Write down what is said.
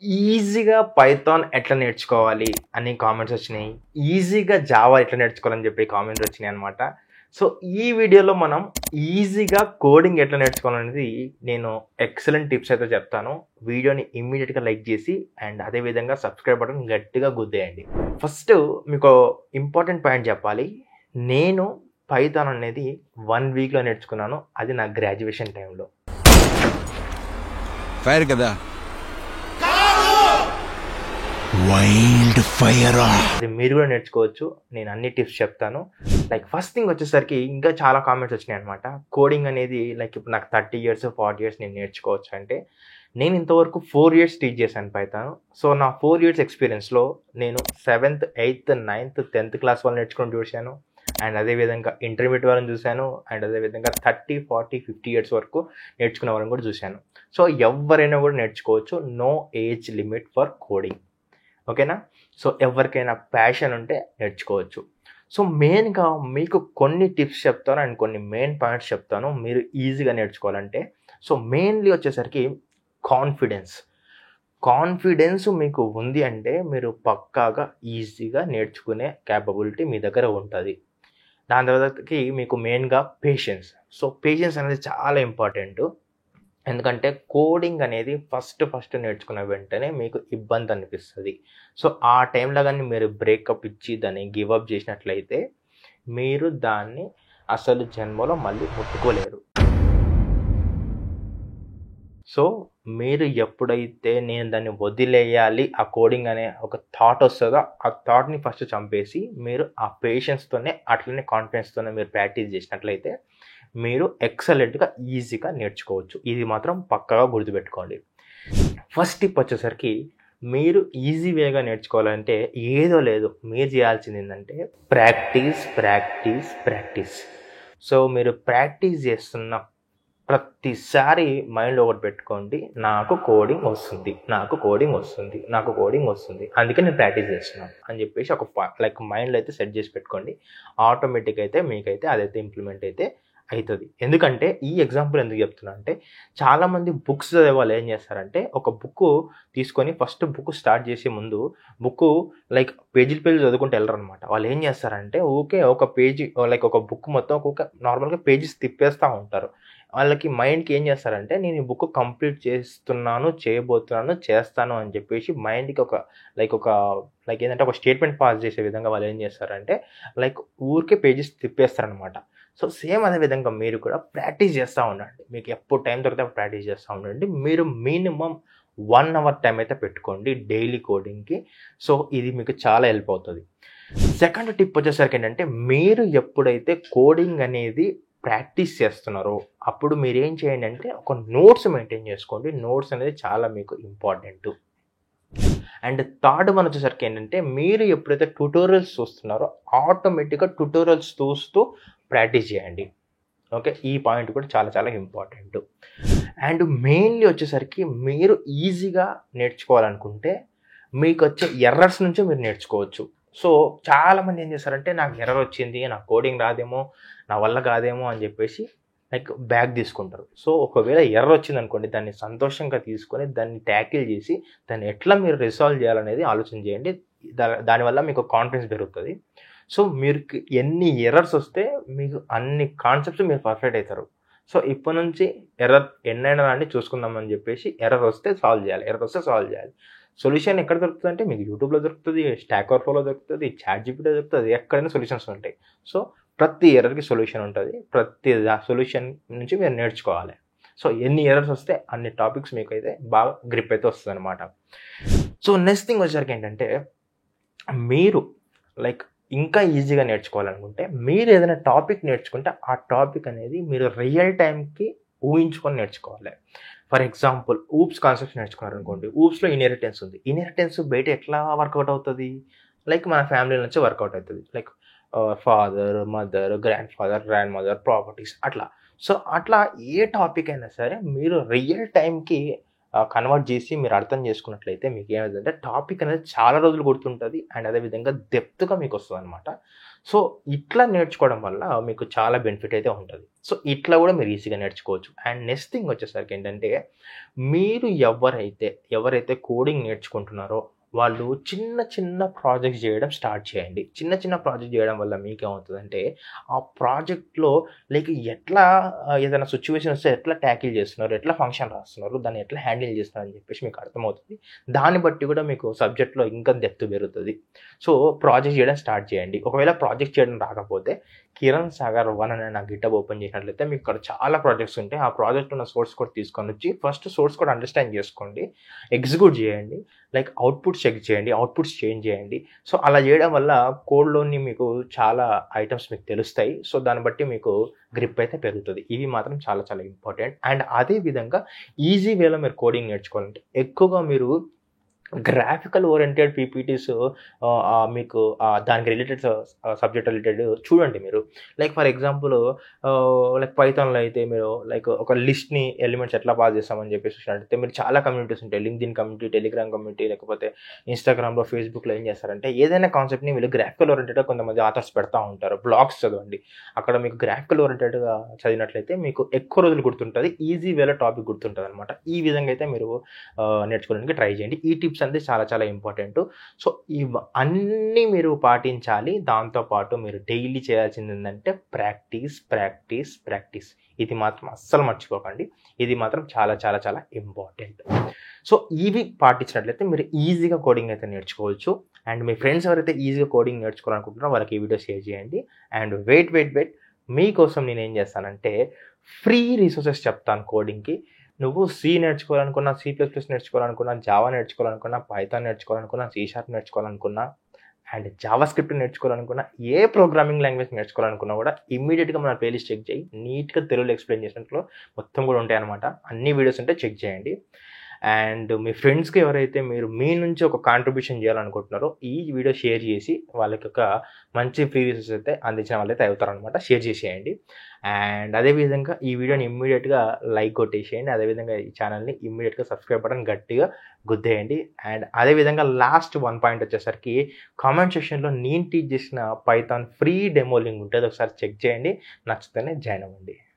ఈజీగా పైథాన్ ఎట్లా నేర్చుకోవాలి అని కామెంట్స్ వచ్చినాయి. ఈజీగా జావా ఎట్లా నేర్చుకోవాలని చెప్పి కామెంట్స్ వచ్చినాయి అనమాట. సో ఈ వీడియోలో మనం ఈజీగా కోడింగ్ ఎట్లా నేర్చుకోవాలనేది నేను ఎక్సలెంట్ టిప్స్ అయితే చెప్తాను. వీడియోని ఇమ్మీడియట్గా లైక్ చేసి అండ్ అదేవిధంగా సబ్స్క్రైబ్ బటన్ గట్టిగా గుద్దేయండి. ఫస్ట్ మీకు ఇంపార్టెంట్ పాయింట్ చెప్పాలి. నేను పైథాన్ అనేది 1 వీక్లో నేర్చుకున్నాను. అది నా గ్రాడ్యుయేషన్ టైంలో. ఫైర్ కదా, వైల్డ్ ఫైర్. అది మీరు కూడా నేర్చుకోవచ్చు. నేను అన్ని టిప్స్ చెప్తాను. లైక్ ఫస్ట్ థింగ్ వచ్చేసరికి ఇంకా చాలా కామెంట్స్ వచ్చినాయి అనమాట. కోడింగ్ అనేది లైక్ ఇప్పుడు నాకు 30 years 40 years నేను నేర్చుకోవచ్చు అంటే, నేను ఇంతవరకు 4 years టీచ్ చేశాను పైథాన్. సో నా 4 years ఎక్స్పీరియన్స్లో నేను 7th 8th 9th 10th class వాళ్ళు నేర్చుకుని చూశాను. అండ్ అదేవిధంగా ఇంటర్మీడియట్ వాళ్ళని చూశాను. అండ్ అదేవిధంగా 30 40 50 years వరకు నేర్చుకునే వాళ్ళని కూడా చూశాను. సో ఎవరైనా కూడా నేర్చుకోవచ్చు. No age limit for coding. ఓకేనా? సో ఎవరికైనా ప్యాషన్ ఉంటే నేర్చుకోవచ్చు. సో మెయిన్గా మీకు కొన్ని టిప్స్ చెప్తాను అండ్ కొన్ని మెయిన్ పాయింట్స్ చెప్తాను మీరు ఈజీగా నేర్చుకోవాలంటే. సో మెయిన్లీ వచ్చేసరికి కాన్ఫిడెన్స్ మీకు ఉంది అంటే మీరు పక్కాగా ఈజీగా నేర్చుకునే క్యాపబిలిటీ మీ దగ్గర ఉంటుంది. దాని తర్వాతకి మీకు మెయిన్గా పేషెన్స్. సో పేషెన్స్ అనేది చాలా ఇంపార్టెంట్. ఎందుకంటే కోడింగ్ అనేది ఫస్ట్ నేర్చుకున్న వెంటనే మీకు ఇబ్బంది అనిపిస్తుంది. సో ఆ టైంలో కానీ మీరు బ్రేకప్ ఇచ్చి దాన్ని గివప్ చేసినట్లయితే మీరు దాన్ని అసలు జన్మలో మళ్ళీ ముట్టుకోలేరు. సో మీరు ఎప్పుడైతే నేను దాన్ని వదిలేయాలి ఆ కోడింగ్ అనే ఒక థాట్ వస్తుందో ఆ థాట్ని ఫస్ట్ చంపేసి మీరు ఆ పేషెన్స్తోనే అట్లనే కాన్ఫిడెన్స్తోనే మీరు ప్రాక్టీస్ చేసినట్లయితే మీరు ఎక్సలెంట్గా ఈజీగా నేర్చుకోవచ్చు. ఇది మాత్రం పక్కాగా గుర్తుపెట్టుకోండి. ఫస్ట్ టిప్ వచ్చేసరికి మీరు ఈజీ వేగా నేర్చుకోవాలంటే ఏదో లేదు, మీరు చేయాల్సింది ఏంటంటే ప్రాక్టీస్. సో మీరు ప్రాక్టీస్ చేస్తున్న ప్రతిసారి మైండ్లో ఒకటి పెట్టుకోండి, నాకు కోడింగ్ వస్తుంది అందుకే నేను ప్రాక్టీస్ చేస్తున్నాను అని చెప్పేసి ఒక లైక్ మైండ్లో అయితే సెట్ చేసి పెట్టుకోండి. ఆటోమేటిక్ అయితే మీకైతే అదైతే ఇంప్లిమెంట్ అయితే అవుతుంది. ఎందుకంటే ఈ ఎగ్జాంపుల్ ఎందుకు చెప్తున్నా అంటే, చాలామంది బుక్స్ చదివే వాళ్ళు ఏం చేస్తారంటే ఒక బుక్ తీసుకొని ఫస్ట్ బుక్ స్టార్ట్ చేసే ముందు బుక్ లైక్ పేజీలు చదువుకుంటూ వెళ్ళరు అనమాట. వాళ్ళు ఏం చేస్తారంటే ఒక పేజీ లైక్ ఒక బుక్ మొత్తం నార్మల్గా పేజెస్ తిప్పేస్తూ ఉంటారు. వాళ్ళకి మైండ్కి ఏం చేస్తారంటే నేను ఈ బుక్ కంప్లీట్ చేస్తాను అని చెప్పేసి మైండ్కి లైక్ ఏంటంటే ఒక స్టేట్మెంట్ పాస్ చేసే విధంగా వాళ్ళు ఏం చేస్తారంటే లైక్ ఊరికే పేజెస్ తిప్పేస్తారనమాట. సో సేమ్ అదే విధంగా మీరు కూడా ప్రాక్టీస్ చేస్తూ ఉండండి. మీకు ఎప్పుడు టైం దొరికితే ప్రాక్టీస్ చేస్తూ ఉండండి. మీరు మినిమం 1 hour టైం అయితే పెట్టుకోండి డైలీ కోడింగ్కి. సో ఇది మీకు చాలా హెల్ప్ అవుతుంది. సెకండ్ టిప్ వచ్చేసరికి ఏంటంటే, మీరు ఎప్పుడైతే కోడింగ్ అనేది ప్రాక్టీస్ చేస్తున్నారో అప్పుడు మీరు ఏం చేయండి అంటే ఒక నోట్స్ మెయింటైన్ చేసుకోండి. నోట్స్ అనేది చాలా మీకు ఇంపార్టెంట్. అండ్ థర్డ్ వన్ వచ్చేసరికి ఏంటంటే, మీరు ఎప్పుడైతే ట్యూటోరియల్స్ చూస్తున్నారో ఆటోమేటిక్గా ట్యూటోరియల్స్ చూస్తూ ప్రాక్టీస్ చేయండి. ఓకే, ఈ పాయింట్ కూడా చాలా చాలా ఇంపార్టెంట్. అండ్ మెయిన్లీ వచ్చేసరికి మీరు ఈజీగా నేర్చుకోవాలనుకుంటే మీకు వచ్చే ఎర్రర్స్ నుంచే మీరు నేర్చుకోవచ్చు. సో చాలామంది ఏం చేస్తారంటే నాకు ఎర్రర్ వచ్చింది, నాకు కోడింగ్ రాదేమో, నా వల్ల కాదేమో అని చెప్పేసి లైక్ బ్యాక్ తీసుకుంటారు. సో ఒకవేళ ఎర్రర్ వచ్చింది అనుకోండి, దాన్ని సంతోషంగా తీసుకొని దాన్ని ట్యాకిల్ చేసి దాన్ని ఎట్లా మీరు రిసాల్వ్ చేయాలనేది ఆలోచన చేయండి. దానివల్ల మీకు కాన్ఫిడెన్స్ పెరుగుతుంది. సో మీరు ఎన్ని ఎర్రర్స్ వస్తే మీకు అన్ని కాన్సెప్ట్స్ మీరు పర్ఫెక్ట్ అవుతారు. సో ఇప్పటి నుంచి ఎర్రర్ ఎన్నైనా రాండి చూసుకుందామని చెప్పేసి ఎర్రర్ వస్తే సాల్వ్ చేయాలి. సొల్యూషన్ ఎక్కడ దొరుకుతుంది అంటే మీకు యూట్యూబ్లో దొరుకుతుంది, స్టాక్ ఓవర్ఫ్లోలో దొరుకుతుంది, చాట్‌జిపిటీలో దొరుకుతుంది, ఎక్కడైనా సొల్యూషన్స్ ఉంటాయి. సో ప్రతి ఎర్రర్కి సొల్యూషన్ ఉంటుంది. ప్రతి సొల్యూషన్ నుంచి మీరు నేర్చుకోవాలి. సో ఎన్ని ఎర్రర్స్ వస్తే అన్ని టాపిక్స్ మీకు అయితే బాగా గ్రిప్ అయితే వస్తుంది అనమాట. సో నెక్స్ట్ థింగ్ వచ్చేసరికి ఏంటంటే, మీరు లైక్ ఇంకా ఈజీగా నేర్చుకోవాలనుకుంటే మీరు ఏదైనా టాపిక్ నేర్చుకుంటే ఆ టాపిక్ అనేది మీరు రియల్ టైంకి ఊహించుకొని నేర్చుకోవాలి. ఫర్ ఎగ్జాంపుల్ ఊప్స్ కాన్సెప్ట్స్ నేర్చుకున్నారనుకోండి. ఊప్స్లో ఇన్హెరిటెన్స్ ఉంది. ఇన్హెరిటెన్స్ బయట ఎట్లా వర్కౌట్ అవుతుంది? లైక్ మన ఫ్యామిలీ నుంచి వర్కౌట్ అవుతుంది. Like father, mother, grand father, grand mother, properties అట్లా. సో అట్లా ఏ టాపిక్ అయినా సరే మీరు రియల్ టైంకి కన్వర్ట్ చేసి మీరు అర్థం చేసుకున్నట్లయితే మీకు ఏమైందంటే టాపిక్ అనేది చాలా రోజులు గుర్తుంటుంది అండ్ అదేవిధంగా డెప్త్గా మీకు వస్తుంది అనమాట. సో ఇట్లా నేర్చుకోవడం వల్ల మీకు చాలా బెనిఫిట్ అయితే ఉంటుంది. సో ఇట్లా కూడా మీరు ఈజీగా నేర్చుకోవచ్చు. అండ్ నెక్స్ట్ థింగ్ వచ్చేసరికి ఏంటంటే మీరు ఎవరైతే కోడింగ్ నేర్చుకుంటున్నారో వాళ్ళు చిన్న చిన్న ప్రాజెక్ట్స్ చేయడం స్టార్ట్ చేయండి. చిన్న చిన్న ప్రాజెక్ట్ చేయడం వల్ల మీకేమవుతుందంటే ఆ ప్రాజెక్ట్‌లో లైక్ ఎట్లా ఏదైనా సిట్యుయేషన్ వస్తే ఎట్లా ట్యాకిల్ చేస్తున్నారు, ఎట్లా ఫంక్షన్ రాస్తున్నారు, దాన్ని ఎట్లా హ్యాండిల్ చేస్తున్నారు అని చెప్పేసి మీకు అర్థమవుతుంది. దాన్ని బట్టి కూడా మీకు సబ్జెక్ట్‌లో ఇంకా డెప్త్ పెరుగుతుంది. సో ప్రాజెక్ట్ చేయడం స్టార్ట్ చేయండి. ఒకవేళ ప్రాజెక్ట్ చేయడం రాకపోతే కిరణ్ సాగర్ 1 అనే నా గిటబ్ ఓపెన్ చేసినట్లయితే మీకు ఇక్కడ చాలా ప్రాజెక్ట్స్ ఉంటాయి. ఆ ప్రాజెక్ట్ ఉన్న సోర్స్ కోడ్ తీసుకొని వచ్చి ఫస్ట్ సోర్స్ కోడ్ అండర్స్టాండ్ చేసుకోండి, ఎగ్జిక్యూట్ చేయండి, లైక్ అవుట్పుట్స్ చెక్ చేయండి, అవుట్పుట్స్ చేంజ్ చేయండి. సో అలా చేయడం వల్ల కోడ్లోని మీకు చాలా ఐటమ్స్ మీకు తెలుస్తాయి. సో దాన్ని బట్టి మీకు గ్రిప్ అయితే పెరుగుతుంది. ఇవి మాత్రం చాలా చాలా ఇంపార్టెంట్. అండ్ అదే విధంగా ఈజీ వేలో మీరు కోడింగ్ నేర్చుకోవాలంటే ఎక్కువగా మీరు గ్రాఫికల్ ఓరియంటెడ్ పీపీటీస్ మీకు దానికి రిలేటెడ్ సబ్జెక్ట్ రిలేటెడ్ చూడండి మీరు. లైక్ ఫర్ ఎగ్జాంపుల్ లైక్ పైథాన్లో అయితే మీరు లైక్ ఒక లిస్ట్ని ఎలిమెంట్స్ ఎట్లా పాస్ చేస్తామని చెప్పేసి చూసినట్టయితే మీరు చాలా కమ్యూనిటీస్ ఉంటాయి. లింక్డ్ఇన్ కమ్యూనిటీ, టెలిగ్రామ్ కమ్యూనిటీ, లేకపోతే ఇన్స్టాగ్రామ్లో, ఫేస్బుక్లో ఏం చేస్తారంటే ఏదైనా కాన్సెప్ట్ని వీళ్ళు గ్రాఫికల్ ఓరియంటెడ్గా కొంతమంది ఆథర్స్ పెడతా ఉంటారు. బ్లాగ్స్ చదవండి. అక్కడ మీకు గ్రాఫికల్ ఓరియంటెడ్గా చదివినట్లయితే మీకు ఎక్కువ రోజులు గుర్తుంటుంది, ఈజీ వేలో టాపిక్ గుర్తుంటుంది అనమాట. ఈ విధంగా అయితే మీరు నేర్చుకోవడానికి ట్రై చేయండి. ఈ టిప్స్ అనేది చాలా చాలా ఇంపార్టెంట్. సో అన్నీ మీరు పాటించాలి. దాంతోపాటు మీరు డైలీ చేయాల్సింది ఏంటంటే ప్రాక్టీస్ ప్రాక్టీస్ ప్రాక్టీస్. ఇది మాత్రం అస్సలు మర్చిపోకండి. ఇది మాత్రం చాలా చాలా చాలా ఇంపార్టెంట్. సో ఇవి పాటించినట్లయితే మీరు ఈజీగా కోడింగ్ అయితే నేర్చుకోవచ్చు. అండ్ మీ ఫ్రెండ్స్ ఎవరైతే ఈజీగా కోడింగ్ నేర్చుకోవాలనుకుంటున్నారో వాళ్ళకి ఈ వీడియో షేర్ చేయండి. అండ్ వెయిట్ మీకోసం నేను ఏం చేస్తానంటే ఫ్రీ రిసోర్సెస్ చెప్తాను కోడింగ్కి. నువ్వు సి నేర్చుకోవాలనుకున్నా, C++ నేర్చుకోవాలనుకున్నా, జావా నేర్చుకోవాలనుకున్నా, పైథాన్ నేర్చుకోవాలనుకున్నా, C# నేర్చుకోవాలనుకున్నా, అండ్ జావా స్క్రిప్ట్ నేర్చుకోవాలనుకున్నా, ఏ ప్రోగ్రామింగ్ లాంగ్వేజ్ నేర్చుకోవాలనుకున్నా కూడా ఇమ్మీడియట్గా మన ప్లేలిస్ట్ చెక్ చేయి. నీట్గా తెలుగులో ఎక్స్ప్లెయిన్ చేసినట్లు మొత్తం కూడా ఉంటాయి అనమాట. అన్ని వీడియోస్ ఉంటే చెక్ చేయండి. అండ్ మీ ఫ్రెండ్స్కి ఎవరైతే మీరు మీ నుంచి ఒక కాంట్రిబ్యూషన్ చేయాలనుకుంటున్నారో ఈ వీడియో షేర్ చేసి వాళ్ళకి ఒక మంచి ఫ్రీ రిసోర్స్ అయితే అందించిన వాళ్ళైతే అవుతారనమాట. షేర్ చేసేయండి. అండ్ అదేవిధంగా ఈ వీడియోని ఇమ్మీడియట్గా లైక్ కొట్టేసేయండి. అదేవిధంగా ఈ ఛానల్ని ఇమ్మీడియట్గా సబ్స్క్రైబ్ బటన్ గట్టిగా గుద్దేయండి. అండ్ అదేవిధంగా లాస్ట్ 1 పాయింట్ వచ్చేసరికి కామెంట్ సెక్షన్లో నేను టీచ్ చేసిన పైథాన్ ఫ్రీ డెమో లింక్ ఉంటుంది, ఒకసారి చెక్ చేయండి. నచ్చితేనే జాయిన్ అవ్వండి.